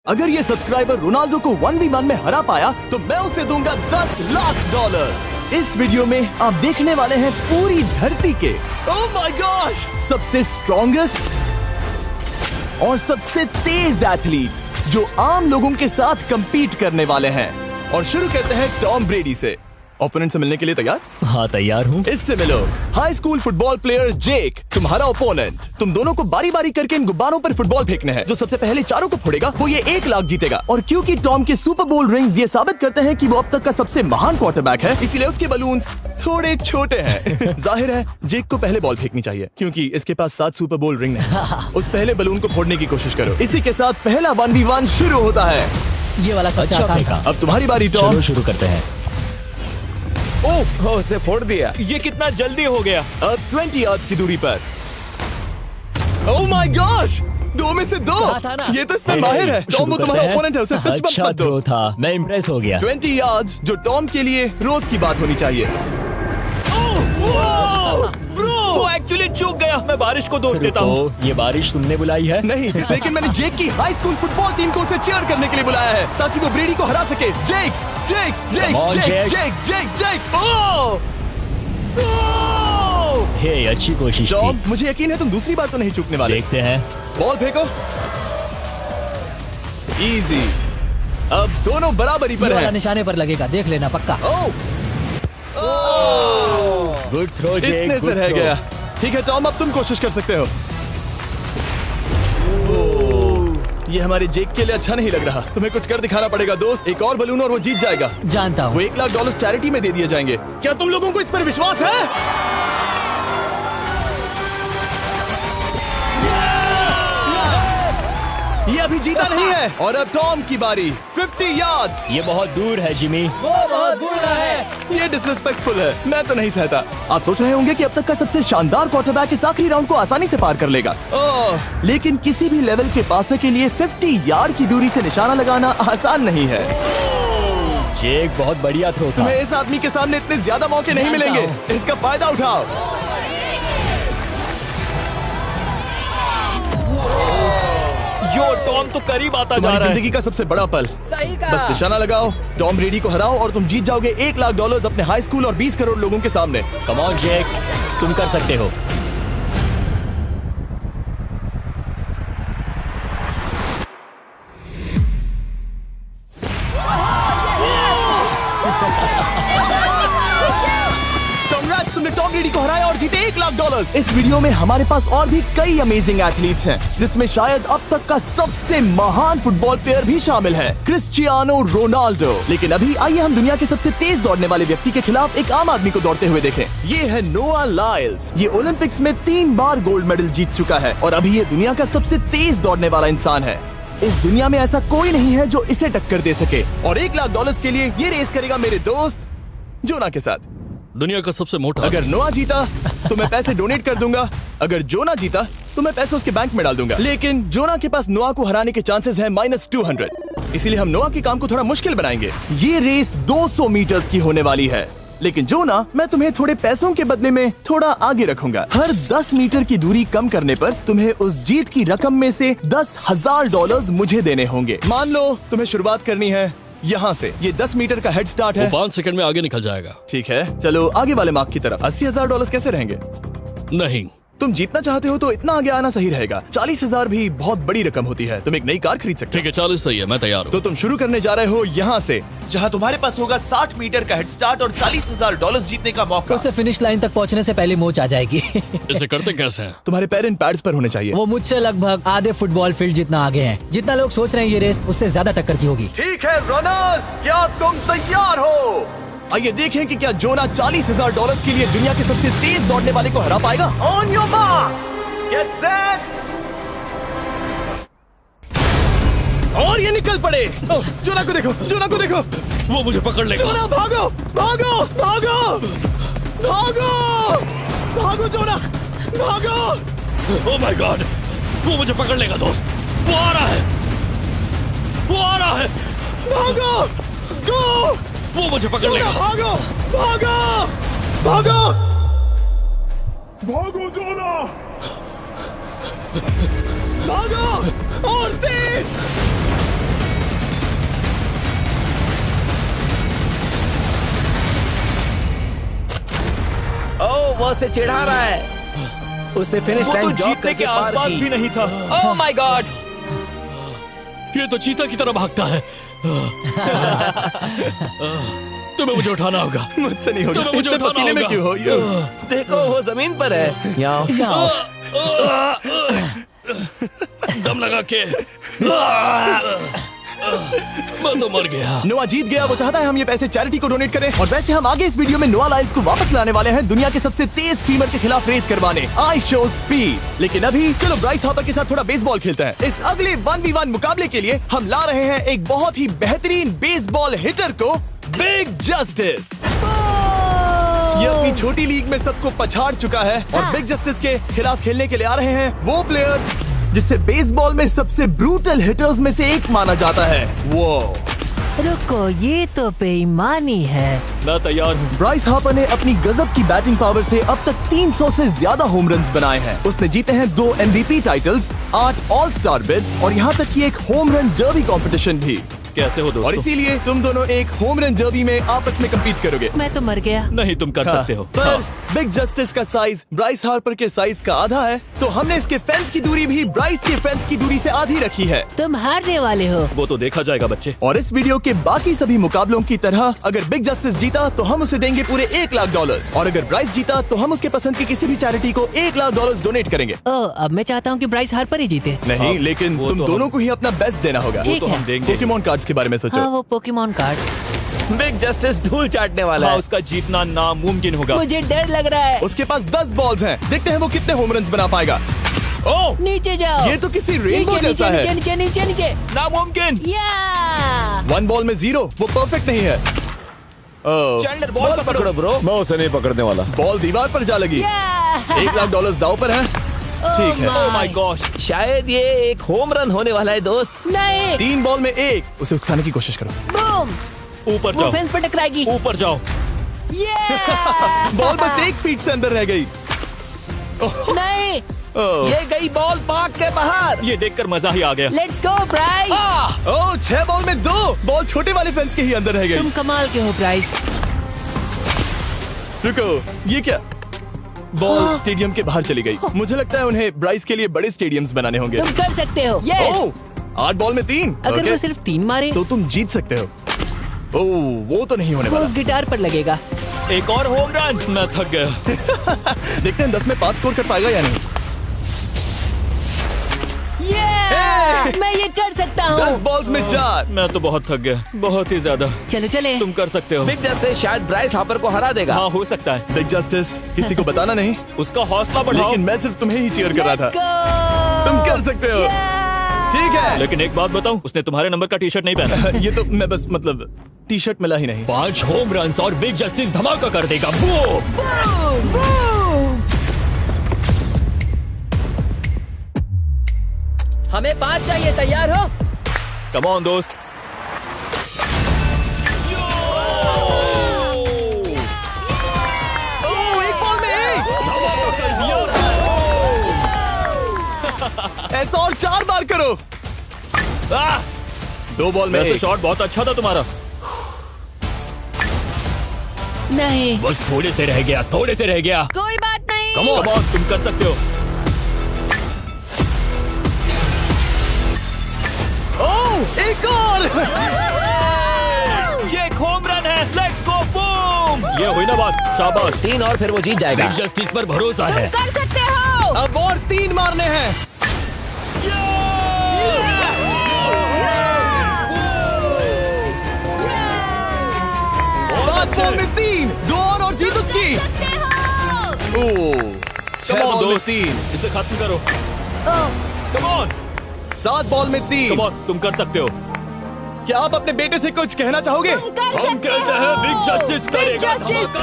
अगर ये subscriber Ronaldo को 1v1 में हरा पाया तो मैं उसे दूंगा $10 लाख। इस वीडियो में आप देखने वाले हैं पूरी धरती के ओह माय गॉश सबसे स्ट्रॉन्गेस्ट और सबसे तेज एथलीट्स जो आम लोगों के साथ compete करने वाले हैं। और शुरू करते हैं टॉम ब्रेडी से। ओपोनेंट से मिलने के लिए तैयार? हाँ तैयार हूँ। इससे मिलो। हाई स्कूल फुटबॉल प्लेयर जेक, तुम्हारा ओपोनेंट। तुम दोनों को बारी बारी करके इन गुब्बारों पर फुटबॉल फेंकने हैं। जो सबसे पहले चारों को फोड़ेगा वो ये 1 लाख जीतेगा। और क्योंकि टॉम के सुपर बोल रिंग्स ये साबित करते हैं कि वो अब तक का सबसे महान क्वार्टरबैक है, इसीलिए उसके बलून्स थोड़े छोटे हैं। जाहिर है जेक को पहले बॉल फेंकनी चाहिए क्योंकि इसके पास 7 सुपर बोल रिंग है। उस पहले बलून को फोड़ने की कोशिश करो। इसी के साथ पहला 1v1 शुरू होता है। ये वाला सबसे आसान था। अब तुम्हारी बारी टॉम। शुरू करते हैं। ओह उसने फोड़ दिया। ये कितना जल्दी हो गया। अब 20 यार्ड्स की दूरी पर। ओह माय गॉश 2 में से 2। ये तो इसमें माहिर है। टॉम वो तुम्हारा ओपोनेंट है, उसे फिस्ट बम्प मत दो। था, मैं इम्प्रेस हो गया। 20 यार्ड्स जो टॉम के लिए रोज की बात होनी चाहिए। वो एक्चुअली चूक गया। मैं बारिश को दोष देता हूँ। ये बारिश तुमने बुलाई है? नहीं, लेकिन मैंने जेक की हाई स्कूल फुटबॉल टीम को उसे चीयर करने के लिए बुलाया है ताकि वो ब्रेडी को हरा सके। जेक जेक जेक जेक जेक जेक जेक। हे अच्छी कोशिश टॉम थी। मुझे यकीन है तुम दूसरी बार तो नहीं चूकने वाले। देखते हैं। बॉल फेंको। इजी। अब दोनों बराबरी पर हैं। निशाने पर लगेगा, देख लेना पक्का। गुड थ्रो जेक। इतने से रह गया। ठीक है टॉम अब तुम कोशिश कर सकते हो। ये हमारे जेक के लिए अच्छा नहीं लग रहा। तुम्हें कुछ कर दिखाना पड़ेगा दोस्त। एक और बलून और वो जीत जाएगा। जानता हूँ। वो $1 लाख चैरिटी में दे दिए जाएंगे। क्या तुम लोगों को इस पर विश्वास है? ये अभी जीता नहीं है। और अब टॉम की बारी। 50 यार्ड्स। ये बहुत दूर है जिमी। वो बहुत बुरा है। ये डिसरिस्पेक्टफुल है। मैं तो नहीं सहता। आप सोच रहे होंगे कि अब तक का सबसे शानदार क्वार्टरबैक इस आखिरी राउंड को आसानी से पार कर लेगा। लेकिन किसी भी लेवल के पासे के लिए 50 यार्ड की दूरी से निशाना लगाना आसान नहीं है। जेक बहुत बढ़िया थ्रो था। तुम्हें इस आदमी के सामने इतने ज्यादा मौके नहीं मिलेंगे। इसका फायदा उठाओ। यो टॉम तो करीब आता जा तुम्हारी रहा है। जिंदगी का सबसे बड़ा पल। सही कहा। बस निशाना लगाओ, टॉम ब्रेडी को हराओ और तुम जीत जाओगे $1 लाख अपने हाई स्कूल और 20 करोड़ लोगों के सामने। कम ऑन जेक, तुम कर सकते हो। Congrats, तुमने टॉम ब्रेडी को हराया और जीते $1 लाख। इस वीडियो में हमारे पास और भी कई अमेजिंग एथलीट्स हैं, जिसमें शायद अब तक का सबसे महान फुटबॉल प्लेयर भी शामिल है, क्रिस्टियानो रोनाल्डो। लेकिन अभी आइए हम दुनिया के सबसे तेज दौड़ने वाले व्यक्ति के खिलाफ एक आम आदमी को दौड़ते हुए देखें। ये है नोआ लाइल्स। ये ओलंपिक्स में 3 बार गोल्ड मेडल जीत चुका है और अभी ये दुनिया का सबसे तेज दौड़ने वाला इंसान है। इस दुनिया में ऐसा कोई नहीं है जो इसे टक्कर दे सके। और $1 लाख के लिए ये रेस करेगा मेरे दोस्त जोना के साथ। दुनिया का सबसे मोटा। अगर नोआ जीता तो मैं पैसे डोनेट कर दूंगा। अगर जोना जीता तो मैं पैसे उसके बैंक में डाल दूंगा। लेकिन जोना के पास नोआ को हराने के चांसेस हैं -200। इसीलिए हम नोआ के काम को थोड़ा मुश्किल बनाएंगे। ये रेस 200 मीटर्स की होने वाली है। लेकिन जोना, मैं तुम्हें थोड़े पैसों के बदले में थोड़ा आगे रखूंगा। हर 10 मीटर की दूरी कम करने पर तुम्हें उस जीत की रकम में से $10,000 मुझे देने होंगे। मान लो तुम्हें शुरुआत करनी है यहाँ से। ये 10 मीटर का हेड स्टार्ट है। 5 सेकंड में आगे निकल जाएगा। ठीक है, चलो आगे वाले मार्क की तरफ। $80,000 कैसे रहेंगे? नहीं, तुम जीतना चाहते हो तो इतना आगे आना सही रहेगा। 40,000 भी बहुत बड़ी रकम होती है। तुम एक नई कार खरीद सकते हो। ठीक है 40 सही है, मैं तैयार हूँ। तो तुम शुरू करने जा रहे हो यहाँ से, जहाँ तुम्हारे पास होगा 60 मीटर का हेड स्टार्ट और $40,000 जीतने का मौका। उसे फिनिश लाइन तक पहुँचने से पहले मोच आ जाएगी। इसे करते कैसे हैं? तुम्हारे पैर इन पैड्स पर होने चाहिए। वो मुझसे लगभग आधे फुटबॉल फील्ड जितना आगे हैं। जितना लोग सोच रहे हैं ये रेस उससे ज्यादा टक्कर की होगी। ठीक है रनर्स, क्या तुम तैयार हो? आइए देखें कि क्या जोना $40,000 के लिए दुनिया के सबसे तेज दौड़ने वाले को हरा पाएगा। On your mark, get set. और ये निकल पड़े। जोना को देखो, जोना को देखो। वो मुझे पकड़ लेगा। जोना भागो, भागो, भागो, भागो, भागो जोना, भागो। ओह माय गॉड, वो मुझे पकड़ लेगा दोस्त। वो आ रहा है, वो आ रहा है। भागो, गो। वो मुझे पकड़ लेगा। भागो, भागो, भागो, भागो जोना। भागो और तेज। वो उसे चिढ़ा रहा है। उसने फिनिश वो तो टाइम जॉब जीतने करके के पार आसपास की। भी नहीं था। Oh my God! ये तो चीता की तरह भागता है। तुम्हें मुझे उठाना होगा। मुझसे नहीं होगा। तुम्हें मुझे इतने उठाना पसीने में होगा। क्यों हो? देखो वो जमीन पर है। याओ। दम लगा के मैं तो मर गया। नोआ जीत गया। वो चाहता है हम ये पैसे चैरिटी को डोनेट करें। और वैसे हम आगे इस वीडियो में नोआ लाइल्स को वापस लाने वाले हैं दुनिया के सबसे तेज स्ट्रीमर के खिलाफ रेस करवाने। I show speed. लेकिन अभी चलो ब्राइस हार्पर के साथ थोड़ा बेसबॉल खेलते हैं। इस अगले 1v1 मुकाबले के लिए हम ला रहे हैं एक बहुत ही बेहतरीन बेसबॉल हिटर को, बिग जस्टिस। ये अपनी छोटी लीग में सबको पछाड़ चुका है और बिग जस्टिस के खिलाफ खेलने के लिए आ रहे हैं वो प्लेयर जिसे बेसबॉल में सबसे ब्रूटल हिटर्स में से एक माना जाता है। वो रुको, ये तो बेईमानी है। मैं तैयार हूँ। ब्राइस हार्पर ने अपनी गजब की बैटिंग पावर से अब तक 300 से ज्यादा होम रन्स बनाए हैं। उसने जीते हैं 2 MVP titles, 8 all star bids और यहाँ तक कि एक होम रन डर्बी कंपटीशन भी। कैसे हो और दोस्तों? इसीलिए तुम दोनों एक होम रन डर्बी में आपस में कम्पीट करोगे। मैं तो मर गया। नहीं, तुम कर सकते हो। पर बिग जस्टिस का साइज ब्राइस हार्पर के साइज का आधा है, तो हमने इसके फेंस की दूरी भी ब्राइस के फेंस की दूरी से आधी रखी है। तुम हारने वाले हो। वो तो देखा जाएगा बच्चे। और इस वीडियो के बाकी सभी मुकाबलों की तरह अगर बिग जस्टिस जीता तो हम उसे देंगे पूरे $1 लाख और अगर ब्राइस जीता तो हम उसके पसंद की किसी भी चैरिटी को $1 लाख डोनेट करेंगे। ओह, अब मैं चाहता हूँ कि ब्राइस हार्पर ही जीते। नहीं, हाँ, लेकिन वो तुम तो दोनों को ही अपना बेस्ट देना होगा। वो ठीक तो है। हम देंगे। पोकेमॉन कार्ड्स के बारे में सोचो। हाँ, वो पोकेमॉन कार्ड। बिग जस्टिस धूल चाटने वाला हाँ, है। उसका जीतना नामुमकिन होगा। मुझे डर लग रहा है। उसके पास 10 बॉल्स हैं। देखते हैं वो कितने होम रन्स बना पाएगा। ओह, नीचे जाओ। ये तो किसी रेनबो नीचे जैसा नीचे है। नीचे नीचे नीचे। नामुमकिन। या 1 बॉल में 0, वो परफेक्ट नहीं है। ओह, चैंडलर बॉल पकड़ो ब्रो। मैं उसे नहीं पकड़ने वाला। बॉल दीवार पर जा लगी। $1 लाख दाव पर है। ठीक है। Oh my gosh. शायद ये एक होम रन होने वाला है दोस्त। नहीं। 3 बॉल में 1, उसे उकसाने की कोशिश करो। बूम। ऊपर वो जाओ। फेंस पर टकराएगी। ऊपर जाओ। बॉल बस 1 फीट से अंदर रह गई। नहीं। ओह, ये गई बॉल पार्क के बाहर। ये देखकर मजा ही आ गया। Let's go Bryce. Oh, 6 ball में 2, बॉल छोटे वाले फेंस के ही अंदर रह तुम गई। कमाल के हो ब्राइस। रुको, ये क्या? बॉल स्टेडियम के बाहर चली गई। मुझे लगता है उन्हें ब्राइस के लिए बड़े स्टेडियम्स बनाने होंगे। तुम कर सकते हो। यस। ओह, 8 बॉल में 3। अगर ओके, वो सिर्फ 3 मारे तो तुम जीत सकते हो। ओह, वो तो नहीं होने वो वाला। उस गिटार पर लगेगा। एक और होम रन। मैं थक गया। देखते हैं 10 में 5 स्कोर कर पाएगा या नहीं। मैं ये कर सकता 10 हूँ। बॉल्स में 4। मैं तो बहुत थक गया, बहुत ही ज्यादा। चलो चले। तुम कर सकते हो। बिग जस्टिस शायद ब्राइस हार्पर को हरा देगा। हाँ, हो सकता है। बिग जस्टिस किसी को बताना नहीं, उसका हौसला बढ़ाओ। लेकिन मैं सिर्फ तुम्हें ही चीयर कर रहा Let's था। go! तुम कर सकते हो। ठीक है। लेकिन एक बात बताऊं, उसने तुम्हारे नंबर का टी शर्ट नहीं पहना। ये तो मैं बस मतलब टी शर्ट मिला ही नहीं। 5 होम रन्स और बिग जस्टिस धमाका कर देगा। बूम। Boom! Boom! हमें 5 चाहिए। तैयार हो? कम ऑन दोस्त। ओह, 1 बॉल में 1। ऐसा और 4 बार करो। 2 बॉल में वैसे 1। शॉट बहुत अच्छा था तुम्हारा। नहीं। बस थोड़े से रह गया, थोड़े से रह गया। कोई बात नहीं। कम ऑन, तुम कर सकते हो। ओह, एक और। ये एक होम रन है। Let's go. बूम। ये हुई ना बात। शाबाश। 3 और फिर वो जीत जाएगा। बिग जस्टिस पर भरोसा है। कर सकते हो। अब और 3 मारने हैं। 5 बॉल में 3, 2 और जीत उसकी। ओह, 6 बॉल में 3, इसे खत्म करो। Come on. 7 बॉल में 3। कम ऑन, तुम कर सकते हो। क्या आप अपने बेटे से कुछ कहना चाहोगे? हम कहते हैं बिग जस्टिस करेगा धमाका।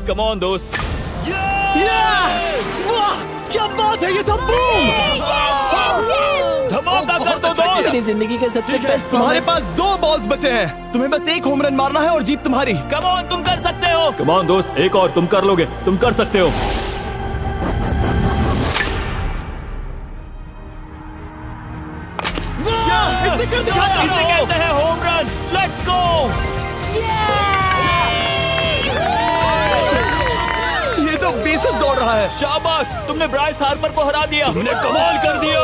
कम ऑन दोस्त। वाह, क्या बात है, ये था बूम। धमाका कर दो दोस्त। मेरी जिंदगी का सबसे ठीक है, बेस्ट तुम्हारे पास 2 बॉल्स बचे हैं। तुम्हें बस 1 होम रन मारना है और जीत तुम्हारी। कम ऑन, तुम कर सकते हो। कम ऑन दोस्त, एक और, तुम कर लोगे, तुम कर सकते हो। इसने कर दिखाया। इसे कहते हैं होम रन। Let's go. है। शाबाश, तुमने ब्राइस हार्पर को हरा दिया। तुमने कमाल कर दिया।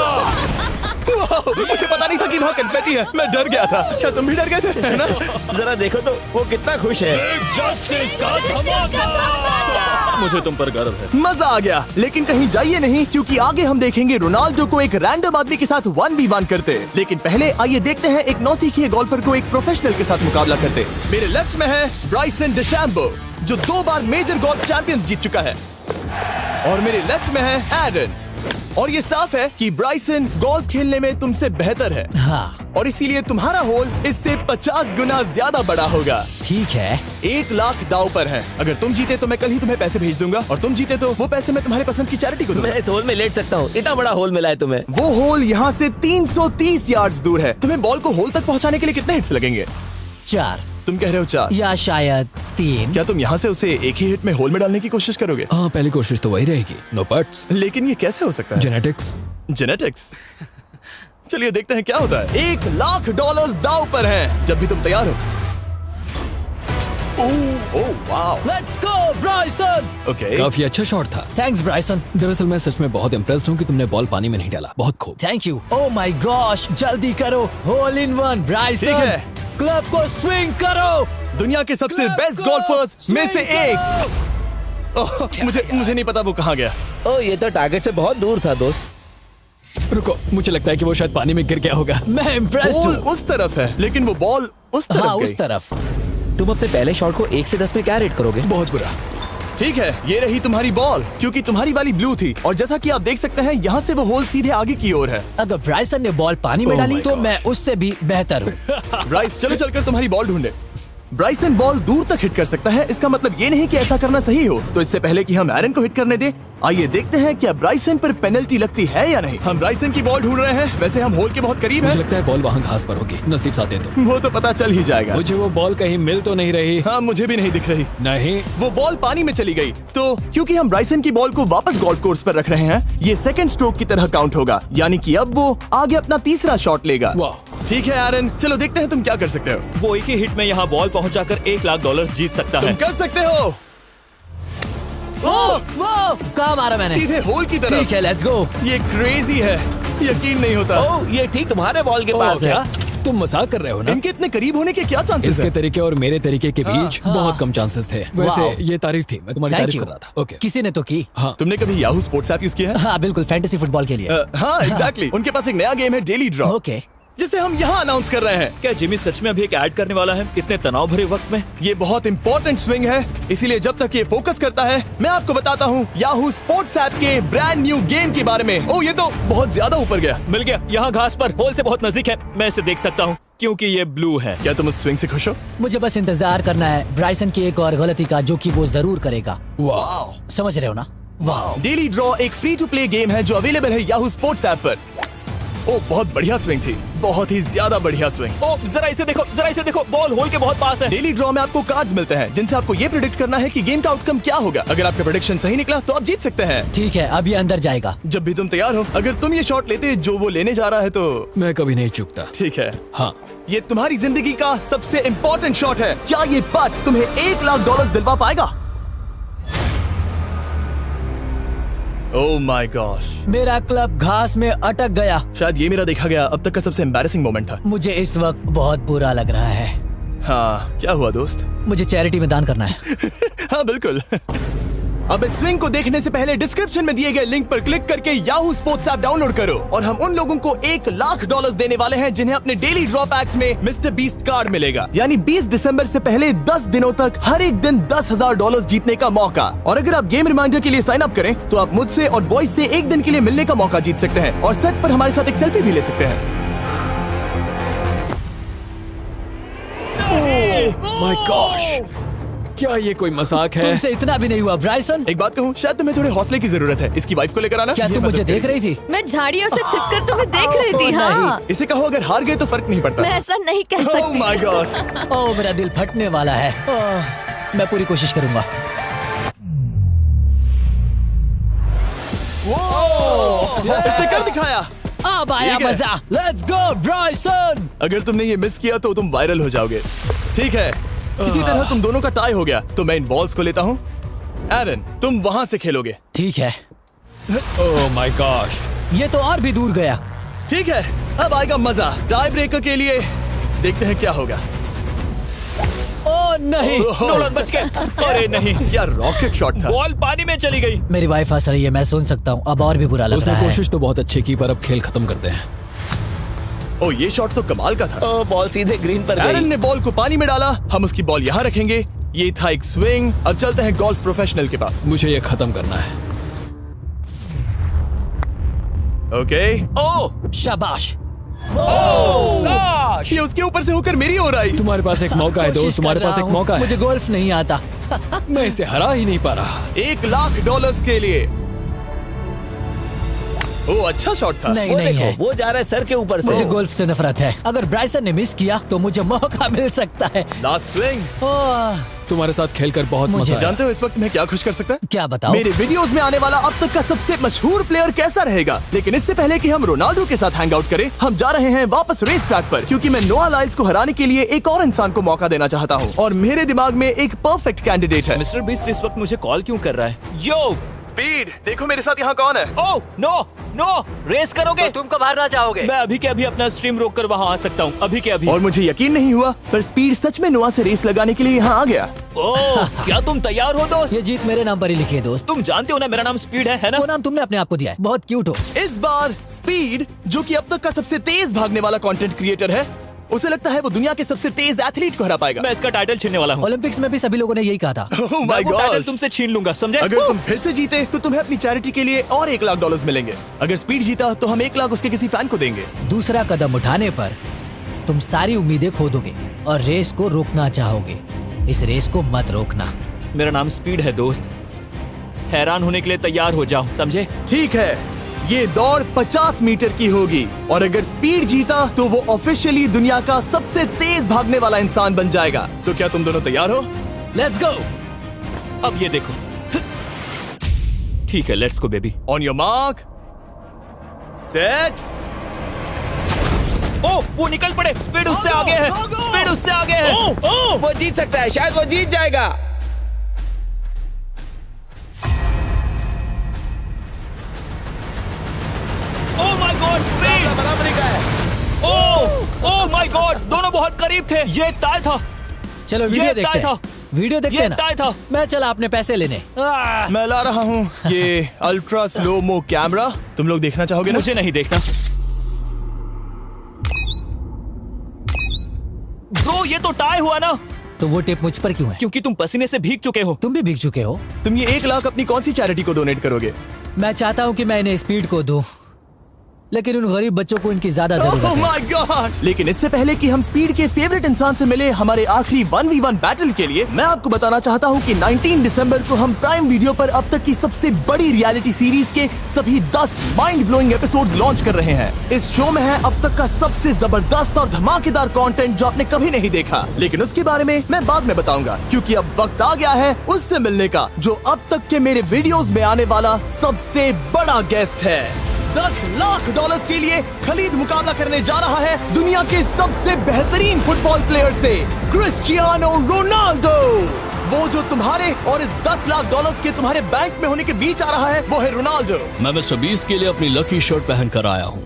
मुझे पता नहीं था कि वहाँ कन्फेटी है, मैं डर गया था। क्या तुम भी डर गए थे, है ना? जरा देखो तो वो कितना खुश है। जस्टिस का धमाका। मुझे तुम पर गर्व है। मजा आ गया, लेकिन कहीं जाइए नहीं, क्योंकि आगे हम देखेंगे रोनाल्डो को एक रैंडम आदमी के साथ 1v1 करते। लेकिन पहले आइए देखते हैं एक नौसिखिए गोल्फर को एक प्रोफेशनल के साथ मुकाबला करते। मेरे लेफ्ट में है ब्राइसन डेशैम्बो, जो 2 बार मेजर गोल्फ चैंपियंस जीत चुका है, और मेरे लेफ्ट में है एरन। और ये साफ है कि ब्राइसन गोल्फ खेलने में तुमसे बेहतर है, हाँ और इसीलिए तुम्हारा होल इससे 50 गुना ज्यादा बड़ा होगा। ठीक है। 1 लाख दाव पर है। अगर तुम जीते तो मैं कल ही तुम्हें पैसे भेज दूंगा, और तुम जीते तो वो पैसे मैं तुम्हारे पसंद की चैरिटी को दूंगा। मैं इस होल में लेट सकता हूँ, इतना बड़ा होल मिला है तुम्हें। वो होल यहाँ से 330 यार्ड्स दूर है। तुम्हें बॉल को होल तक पहुँचाने के लिए कितने हिट्स लगेंगे? 4 तुम कह रहे हो 4, या शायद 3। क्या तुम यहाँ से उसे एक ही हिट में होल में डालने की कोशिश करोगे? हाँ, पहली कोशिश तो वही रहेगी। No puts. लेकिन ये कैसे हो सकता है? जेनेटिक्स। जेनेटिक्स। चलिए देखते हैं क्या होता है। $1 लाख दाव पर हैं, जब भी तुम तैयार हो। Oh wow, let's go Bryson. Okay. काफी अच्छा शॉट था। Thanks Bryson. दरअसल मैं सच में बहुत इम्प्रेस्ड हूँ कि तुमने बॉल पानी में नहीं डाला। बहुत खूब। Thank you. Oh my gosh, जल्दी करो, होल इन वन ब्राइसन। ठीक है। क्लब को स्विंग करो। दुनिया के सबसे बेस्ट गोल्फर्स में से एक। ओह, मुझे नहीं पता वो कहाँ गया। ओ, ये तो टारगेट से बहुत दूर था दोस्त। रुको, मुझे लगता है कि वो शायद पानी में गिर गया होगा। मैं इम्प्रेस्ड बॉल हूँ। उस तरफ है, लेकिन वो बॉल उस तरफ हाँ गई। उस तरफ। तुम अपने पहले शॉट को 1 से 10 में क्या रेट करोगे? बहुत बुरा। ठीक है, ये रही तुम्हारी बॉल, क्योंकि तुम्हारी वाली ब्लू थी, और जैसा कि आप देख सकते हैं यहाँ से वो होल सीधे आगे की ओर है। अगर ब्राइसन ने बॉल पानी में Oh डाली my तो gosh. मैं उससे भी बेहतर हूँ। ब्राइस, चलो चलकर तुम्हारी बॉल ढूंढे। ब्राइसन बॉल दूर तक हिट कर सकता है, इसका मतलब ये नहीं कि ऐसा करना सही हो। तो इससे पहले कि हम एरन को हिट करने दें, आइए देखते हैं क्या ब्राइसन पर पेनल्टी लगती है या नहीं। हम ब्राइसन की बॉल ढूंढ रहे हैं। वैसे हम होल के बहुत करीब मुझे हैं। लगता है बॉल वहाँ घास पर होगी। नसीब साथ दे तो। वो तो पता चल ही जाएगा। मुझे वो बॉल कहीं मिल तो नहीं रही। हाँ, मुझे भी नहीं दिख रही। नहीं। वो बॉल पानी में चली गई। तो क्योंकि हम ब्राइसन की बॉल को वापस गोल्फ कोर्स पर रख रहे हैं, ये सेकंड स्ट्रोक की तरह काउंट होगा, यानी कि अब वो आगे अपना तीसरा शॉट लेगा। वाह। ठीक है एरन, चलो देखते हैं तुम क्या कर सकते हो। वो एक ही हिट में यहाँ बॉल पहुँचाकर $1 लाख जीत सकता तुम है। कर सकते हो। ओह, वो कहाँ मारा मैंने? सीधे होल की तरफ। ठीक है, लेट्स गो। ये क्रेजी है, यकीन नहीं होता। ओ, ये ठीक तुम्हारे बॉल के पास है। क्या तुम मजाक कर रहे हो ना? इनके इतने करीब होने के क्या चांसेस इसके हैं? तरीके और मेरे तरीके के बीच हाँ। बहुत कम चांसेस थे। वाओ। वैसे ये तारीफ थी, मैं तुम्हारी थैंक तारीफ यू। कर रहा था। ओके। किसी ने तो की। हाँ। तुमने कभी याहू स्पोर्ट्स ऐप यूज किया है? हाँ बिल्कुल, फैंटेसी फुटबॉल के लिए। हाँ एग्जैक्टली। उनके पास एक नया गेम है, डेली ड्रॉ, ओके। जिसे हम यहाँ अनाउंस कर रहे हैं। क्या जिमी सच में अभी एक ऐड करने वाला है इतने तनाव भरे वक्त में? ये बहुत इंपॉर्टेंट स्विंग है, इसीलिए जब तक ये फोकस करता है, मैं आपको बताता हूँ याहू स्पोर्ट्स ऐप के ब्रांड न्यू गेम के बारे में। ओह, ये तो बहुत ज्यादा ऊपर गया। मिल गया, यहाँ घास पर होल से बहुत नजदीक है। मैं इसे देख सकता हूँ क्योंकि ये ब्लू है। क्या तुम उस स्विंग से खुश हो? मुझे बस इंतजार करना है ब्राइसन की एक और गलती का, जो कि वो जरूर करेगा। वाह। समझ रहे हो ना? वाह। डेली ड्रॉ एक फ्री टू प्ले गेम है जो अवेलेबल है याहू स्पोर्ट्स ऐप पर। ओह, बहुत बढ़िया स्विंग थी, बहुत ही ज्यादा बढ़िया स्विंग। ओ, जरा इसे देखो, बॉल होल के बहुत पास है। डेली ड्रॉ में आपको कार्ड्स मिलते हैं, जिनसे आपको ये प्रेडिक्ट करना है कि गेम का आउटकम क्या होगा। अगर आपका प्रेडिक्शन सही निकला तो आप जीत सकते हैं। ठीक है, अब ये अंदर जाएगा। जब भी तुम तैयार हो, अगर तुम ये शॉट लेते जो वो लेने जा रहा है तो मैं कभी नहीं चूकता। ठीक है। हाँ। ये तुम्हारी जिंदगी का सबसे इम्पोर्टेंट शॉट है। क्या ये पट तुम्हें $1 लाख दिलवा पाएगा? ओह माय गॉश, मेरा क्लब घास में अटक गया। शायद ये मेरा देखा गया अब तक का सबसे एम्बैरेसिंग मोमेंट था। मुझे इस वक्त बहुत बुरा लग रहा है। हाँ, क्या हुआ दोस्त? मुझे चैरिटी में दान करना है। हाँ बिल्कुल। अब इस स्विंग को देखने से पहले डिस्क्रिप्शन में दिए गए लिंक पर क्लिक करके याहू स्पोर्ट्स ऐप डाउनलोड करो, और हम उन लोगों को $1 लाख देने वाले हैं जिन्हें अपने डेली ड्रॉ पैक्स में मिस्टर बीस्ट कार्ड मिलेगा। यानी 20 दिसंबर से पहले 10 दिनों तक हर एक दिन $10,000 जीतने का मौका। और अगर आप गेम रिमाइंडर के लिए साइन अप करें तो आप मुझसे और बॉयज से एक दिन के लिए मिलने का मौका जीत सकते हैं, और सेट पर हमारे साथ एक सेल्फी भी ले सकते हैं। माय गॉश, क्या ये कोई मजाक है? तुमसे इतना भी नहीं हुआ ब्राइसन। एक बात कहूँ, शायद तुम्हें थोड़े हौसले की जरूरत है। इसकी वाइफ को लेकर आना। क्या ये तुम मदद मुझे देख करेगी। रही थी? मैं झाड़ियों से छिपकर तुम्हें देख रही थी। नहीं। हाँ, इसे कहो अगर हार गए तो फर्क नहीं पड़ता। मैं ऐसा नहीं कह Oh सकती। my gosh! ओह, मेरा दिल फटने वाला है। ओह, मैं पूरी कोशिश करूंगा। इसने कर दिखाया। अब आया ठीक है। मजा। Let's go Bryson. अगर तुमने ये मिस किया तो तुम वायरल हो जाओगे। ठीक है, किसी तरह तुम दोनों का टाई हो गया, तो मैं इन बॉल्स को लेता हूँ। एरन, तुम वहाँ से खेलोगे। ठीक है, ओह माय गॉश। ये तो और भी दूर गया। ठीक है, अब आएगा मजा। टाई ब्रेकर के लिए देखते हैं क्या होगा। ओ नहीं, नोलन बच गए। अरे नहीं, क्या रॉकेट शॉट था। बॉल पानी में चली गई। मेरी वाइफ हंस रही है, मैं सुन सकता हूँ। अब और भी बुरा लग उसने रहा है। कोशिश तो बहुत अच्छी की, पर अब खेल खत्म करते हैं। ओ, ये शॉट तो कमाल का था। ओ, बॉल सीधे ग्रीन पर एरन गई। ने बॉल को पानी में डाला, हम उसकी बॉल यहाँ रखेंगे। ये था एक स्विंग। अब चलते हैं गोल्फ प्रोफेशनल के पास। मुझे ये खत्म करना है। ओके। ओह शाबाश। ये उसके ऊपर से होकर मेरी ओर आई। तुम्हारे पास एक मौका है कोशिश दोस्त, तुम्हारे कर पास रहा एक हूँ। मौका है। मुझे गोल्फ नहीं आता। मैं इसे हरा ही नहीं पा रहा। $1,00,000 के लिए। ओ, अच्छा शॉट था। नहीं वो नहीं देखो, है। वो जा रहा है सर के ऊपर से। मुझे गोल्फ से नफरत है। अगर ब्राइसन ने मिस किया तो मुझे मौका मिल सकता है। Last swing. ओह, तुम्हारे साथ खेलकर बहुत मुझे मजा आया। जानते हो इस वक्त मैं क्या खुश कर सकता है? क्या बताओ? मेरे वीडियोस में आने वाला अब तक का सबसे मशहूर प्लेयर कैसा रहेगा। लेकिन इससे पहले कि हम रोनाल्डो के साथ हैंग आउट करें, हम जा रहे हैं वापस रेस ट्रैक पर, क्योंकि मैं नोआ लाइल्स को हराने के लिए एक और इंसान को मौका देना चाहता हूँ। और मेरे दिमाग में एक परफेक्ट कैंडिडेट है। मिस्टर बीस्ट इस वक्त मुझे कॉल क्यों कर रहा है? यो स्पीड, देखो मेरे साथ यहाँ कौन है। ओह नो नो, रेस करोगे? तुम कब हारना चाहोगे? मैं अभी के अभी अपना स्ट्रीम रोक कर वहाँ आ सकता हूँ। अभी के अभी। और मुझे यकीन नहीं हुआ, पर स्पीड सच में नोआ से रेस लगाने के लिए यहाँ आ गया। ओह, क्या तुम तैयार हो दोस्त? ये जीत मेरे नाम पर ही लिखी है दोस्त। तुम जानते हो ना मेरा नाम स्पीड है ना? वो नाम तुमने अपने आप को दिया है। बहुत क्यूट हो। इस बार स्पीड, जो कि अब तक का सबसे तेज भागने वाला कंटेंट क्रिएटर है, उसे लगता है वो दुनिया के सबसे तेज एथलीट को हरा पाएगा। मैं इसका टाइटल छीनने वाला हूँ। ओलंपिक्स में भी सभी लोगों ने यही कहा था। Oh my मैं वो टाइटल gosh! तुमसे छीन लूंगा, समझे? अगर तुम फिर से जीते तो तुम्हें अपनी चैरिटी के लिए और $1,00,000 मिलेंगे। अगर स्पीड जीता तो हम 1 लाख उसके किसी फैन को देंगे। दूसरा कदम उठाने पर तुम सारी उम्मीदें खो दोगे और रेस को रोकना चाहोगे। इस रेस को मत रोकना। मेरा नाम स्पीड है दोस्त। हैरान होने के लिए तैयार हो जाओ, समझे? ठीक है, ये दौड़ 50 मीटर की होगी और अगर स्पीड जीता तो वो ऑफिशियली दुनिया का सबसे तेज भागने वाला इंसान बन जाएगा। तो क्या तुम दोनों तैयार हो? Let's go. अब ये देखो। ठीक है, let's go baby. On your mark, set. Oh, वो निकल पड़े। स्पीड उससे आगे है। स्पीड उससे आगे है। वो जीत सकता है, शायद वो जीत जाएगा। ओह माय गॉड, स्पीड बराबरी का है। ओह माय गॉड, दोनों बहुत करीब थे। ये एक टाई था। चलो ये वीडियो देखते टाई हैं। था। वीडियो देखते ये हैं ना। टाई था। मैं चला अपने पैसे लेने। मैं ला रहा हूँ ये अल्ट्रा स्लो मो कैमरा। तुम लोग देखना चाहोगे ना? मुझे नहीं देखना। ब्रो, ये तो टाई हुआ ना? तो वो टिप मुझ पर क्यों है? क्योंकि तुम पसीने से भीग चुके हो। तुम भी भीग चुके हो। तुम ये 1 लाख अपनी कौन सी चैरिटी को डोनेट करोगे? मैं चाहता हूँ कि मैं इन्हें स्पीड को दूं, लेकिन उन गरीब बच्चों को इनकी ज्यादा जरूरत Oh है। my gosh! लेकिन इससे पहले कि हम स्पीड के फेवरेट इंसान से मिले हमारे आखिरी 1v1 बैटल के लिए, मैं आपको बताना चाहता हूँ कि 19 दिसंबर को हम प्राइम वीडियो पर अब तक की सबसे बड़ी रियलिटी सीरीज के सभी 10 माइंड ब्लोइंग एपिसोड्स लॉन्च कर रहे हैं। इस शो में है अब तक का सबसे जबरदस्त और धमाकेदार कंटेंट जो आपने कभी नहीं देखा, लेकिन उसके बारे में मैं बाद में बताऊंगा, क्योंकि अब वक्त आ गया है उससे मिलने का जो अब तक के मेरे वीडियोस में आने वाला सबसे बड़ा गेस्ट है। $10,00,000 के लिए खलीद मुकाबला करने जा रहा है दुनिया के सबसे बेहतरीन फुटबॉल प्लेयर से, क्रिस्टियानो रोनाल्डो। वो जो तुम्हारे और इस $10,00,000 के तुम्हारे बैंक में होने के बीच आ रहा है, वो है रोनाल्डो। मैं मिस्टर बीस्ट के लिए अपनी लकी शर्ट पहन कर आया हूँ।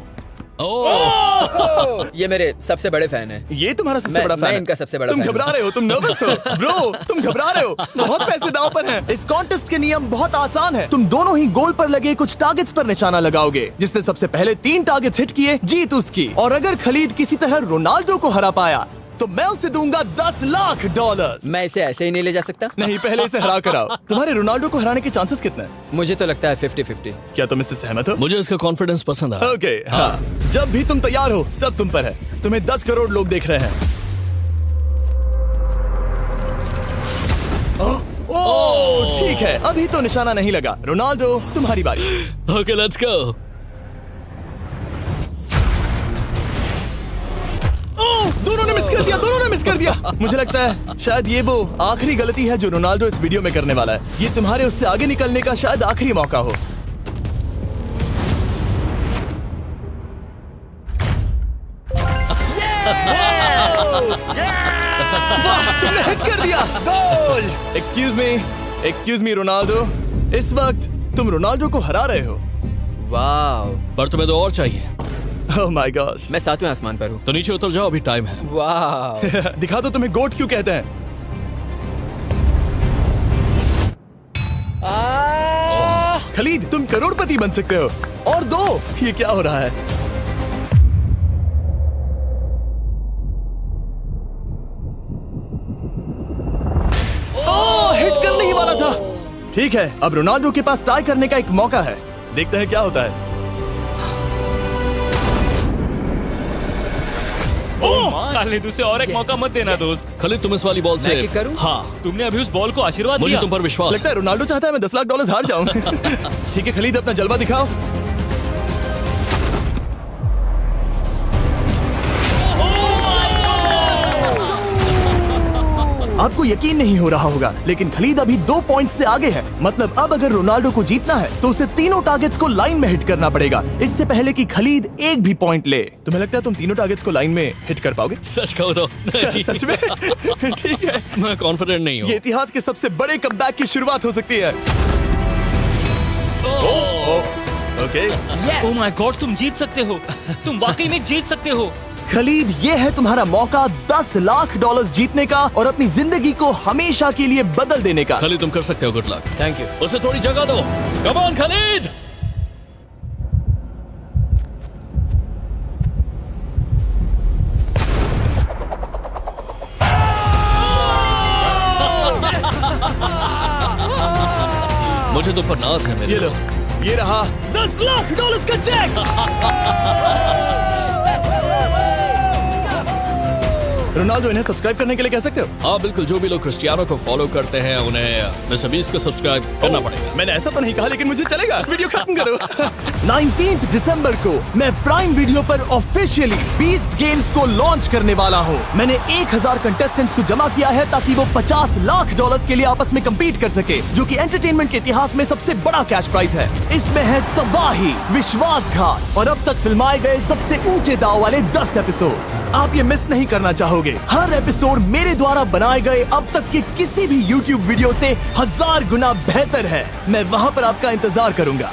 ये मेरे सबसे बड़े फैन है। ये तुम्हारा सबसे मैं- बड़ा फैन मैं है। इनका सबसे बड़ा तुम फैन हूं। घबरा रहे हो, तुम नर्वस हो ब्रो, तुम घबरा रहे हो। बहुत पैसे दांव पर हैं। इस कॉन्टेस्ट के नियम बहुत आसान है। तुम दोनों ही गोल पर लगे कुछ टारगेट्स पर निशाना लगाओगे। जिसने सबसे पहले 3 टारगेट्स हिट किए जीत उसकी। और अगर खलीद किसी तरह रोनाल्डो को हरा पाया तो मैं उसे दूंगा $10,00,000। मैं इसे ऐसे ही नहीं ले जा सकता। नहीं, पहले इसे हरा कर आओ। तुम्हारे रोनाल्डो को हराने के चांसेस कितने हैं? मुझे तो लगता है 50-50। क्या तुम इससे सहमत हो? मुझे इसका कॉन्फिडेंस पसंद आया। ओके, हाँ। जब भी तुम तैयार हो सब तुम पर है। तुम्हें 10 करोड़ लोग देख रहे हैं। ओह, ठीक है, अभी तो निशाना नहीं लगा। रोनाल्डो, तुम्हारी बारी। Okay, let's go. दोनों ने मिस कर दिया, दोनों ने मिस कर दिया। मुझे लगता है शायद ये वो आखिरी गलती है जो रोनाल्डो इस वीडियो में करने वाला है। ये तुम्हारे उससे आगे निकलने का शायद आखिरी मौका हो। वाह, तुमने हिट कर दिया। गोल। एक्सक्यूज मी रोनाल्डो, इस वक्त तुम रोनाल्डो को हरा रहे हो। वाह, पर तुम्हें तो और चाहिए। Oh my God. मैं 7वें आसमान पर हूँ। तो नीचे उतर जाओ, अभी टाइम है। वाह, दिखा दो तुम्हें गोट क्यों कहते हैं। खलीद, तुम करोड़पति बन सकते हो। और दो। ये क्या हो रहा है? ओह, हिट करने ही वाला था। ठीक है, अब रोनाल्डो के पास टाई करने का एक मौका है। देखते हैं क्या होता है। खालिद, उसे और एक मौका मत देना दोस्त। खलीद, तुम इस वाली बॉल मैं से किक करूं? हाँ, तुमने अभी उस बॉल को आशीर्वाद मुझे दिया। तुम पर विश्वास लगता है रोनाल्डो चाहता है मैं $10 लाख हार जाऊं। ठीक है खलीद, अपना जलवा दिखाओ। आपको यकीन नहीं हो रहा होगा, लेकिन खलीद अभी 2 पॉइंट से आगे है। मतलब अब अगर रोनाल्डो को जीतना है तो उसे तीनों टारगेट्स को लाइन में हिट करना पड़ेगा, इससे पहले कि खलीद एक भी पॉइंट ले। तुम्हें लगता है तुम तीनों टारगेट्स को लाइन में हिट कर पाओगे? सच कहो तो नहीं। सच में? ठीक है, मैं कॉन्फिडेंट नहीं हूँ। ये इतिहास के सबसे बड़े कमबैक की शुरुआत हो सकती है। ओके, ओह माय गॉड, तुम जीत सकते हो। तुम वाकई में जीत सकते हो। खलीद, ये है तुम्हारा मौका $10 लाख जीतने का और अपनी जिंदगी को हमेशा के लिए बदल देने का। खलीद, तुम कर सकते हो। Good luck. Thank you. उसे थोड़ी जगह दो। Come on Khalid. मुझे तुम पर नाज है मेरे ये लो, दोस्त। ये रहा $10 लाख का चेक। रोनाल्डो, इन्हें सब्सक्राइब करने के लिए कह सकते हो? हाँ बिल्कुल, जो भी लोग क्रिस्टियानो को फॉलो करते हैं उन्हें मिस्टर बीस्ट को सब्सक्राइब करना पड़ेगा। मैंने ऐसा तो नहीं कहा, लेकिन मुझे चलेगा। वीडियो खत्म करो। 19 दिसंबर को मैं प्राइम वीडियो पर ऑफिशियली बीस्ट गेम्स को लॉन्च करने वाला हूँ। मैंने 1000 कंटेस्टेंट्स को जमा किया है ताकि वो $50 लाख के लिए आपस में कम्पीट कर सके, जो कि एंटरटेनमेंट के इतिहास में सबसे बड़ा कैश प्राइज है। इसमें है तबाही, विश्वासघात और अब तक फिल्माए गए सबसे ऊंचे दाव वाले 10 एपिसोड्स। आप ये मिस नहीं करना चाहोगे। हर एपिसोड मेरे द्वारा बनाए गए अब तक के किसी भी YouTube वीडियो से 1000 गुना बेहतर है। मैं वहाँ पर आपका इंतजार करूंगा।